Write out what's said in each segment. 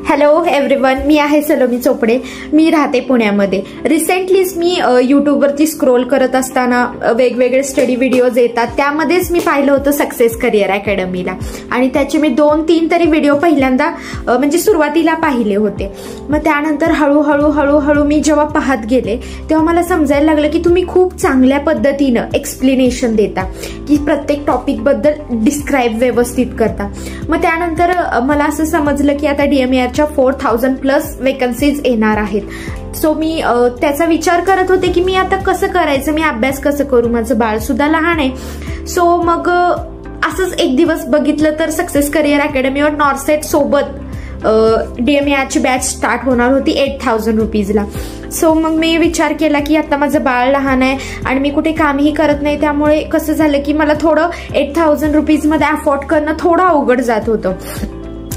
Hello everyone, मी आहे सलोमी चोपडे. मी राहते पुण्यामध्ये. रिसेंटलीच मी यूट्यूबवरती स्क्रोल करत असताना वेगवेगळे स्टडी व्हिडिओज येतात, त्यामध्येच मी पाहिलं होतं सक्सेस करिअर अकॅडमीला आणि त्याचे मी 2-3 तरी व्हिडिओ पहिल्यांदा म्हणजे सुरुवातीला पाहिले होते. मग त्यानंतर हळूहळू मी जेव्हा पाहत गेले तेव्हा मला समजायला लागलं की तुम्ही खूप चांगल्या पद्धतीनं एक्सप्लेनेशन देता, की प्रत्येक टॉपिक बद्दल डिस्क्राईब व्यवस्थित करता. मग त्यानंतर मला असं समजलं की आता DMARच्या 4000+ वेकन्सीज येणार आहेत. सो मी त्याचा विचार करत होते की मी आता कसं करायचं, मी अभ्यास कसं करू, माझं बाळ सुद्धा लहान आहे. सो मग असंच एक दिवस बघितलं तर सक्सेस करिअर अकॅडमीवर नॉर्सेट सोबत DMARची बॅच स्टार्ट होणार होती 8000 रुपीजला. सो मग मी विचार केला की आता माझं बाळ लहान आहे आणि मी कुठे कामही करत नाही, त्यामुळे कसं झालं की मला थोडं 8000 रुपीजमध्ये अफोर्ड करणं थोडं अवघड जात होतं.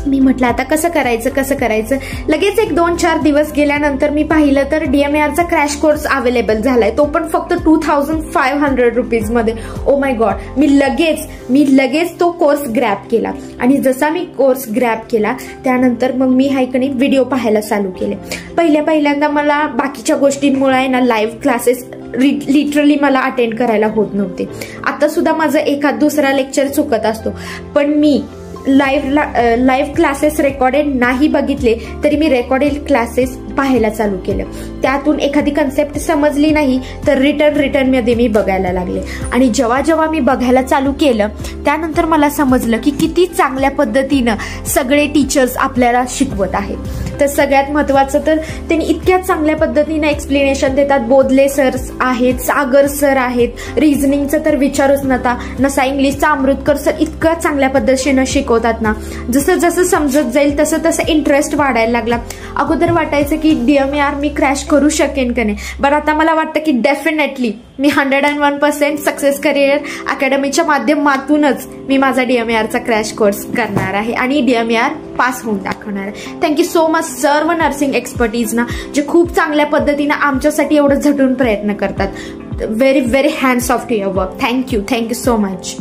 मी म्हटलं आता कसं करायचं. लगेच 1-2-4 दिवस गेल्यानंतर मी पाहिलं तर DMARचा क्रॅश कोर्स अवेलेबल झालाय, तो पण फक्त 2500 रुपीजमध्ये. ओ माय गॉड, मी लगेच तो कोर्स ग्रॅब केला आणि जसा मी कोर्स ग्रॅब केला त्यानंतर मग मी हायकणी व्हिडिओ पाहायला चालू केले. पहिल्यांदा मला बाकीच्या गोष्टींमुळे ना लाईव्ह क्लासेस लिटरली मला अटेंड करायला होत नव्हते. आता सुद्धा माझं एखाद दुसरा लेक्चर चुकत असतो, पण मी लाईव्ह क्लासेस रेकॉर्डेड नाही बघितले तरी मी रेकॉर्डेड क्लासेस पाहायला चालू केलं. त्यातून एखादी कन्सेप्ट समजली नाही तर रिटर्न मध्ये मी बघायला लागले आणि जेव्हा मी बघायला चालू केलं त्यानंतर मला समजलं की किती चांगल्या पद्धतीनं सगळे टीचर्स आपल्याला शिकवत आहेत. तर सगळ्यात महत्वाचं तर त्यांनी इतक्या चांगल्या पद्धतीने एक्सप्लेनेशन देतात. बोधले सर आहेत, सागर सर आहेत, रिझनिंगचं तर विचारूच नसा, इंग्लिशचा अमृतकर सर इतक्या चांगल्या पद्धतीनं शिकवतात ना. जसं समजत जाईल तसं इंटरेस्ट वाढायला लागला. अगोदर वाटायचं की DMAR मी क्रॅश करू शकेन का नाही, बट आता मला वाटतं की डेफिनेटली मी 101% सक्सेस करिअर अकॅडमीच्या माध्यमातूनच मी माझा DMARचा क्रॅश कोर्स करणार आहे आणि DMAR पास होऊन दाखवणार आहे. थँक्यू सो मच सर्व नर्सिंग एक्सपर्टीज ना, जे खूप चांगल्या पद्धतीनं आमच्यासाठी एवढं झटून प्रयत्न करतात. Very hands off to your work. Thank you so much.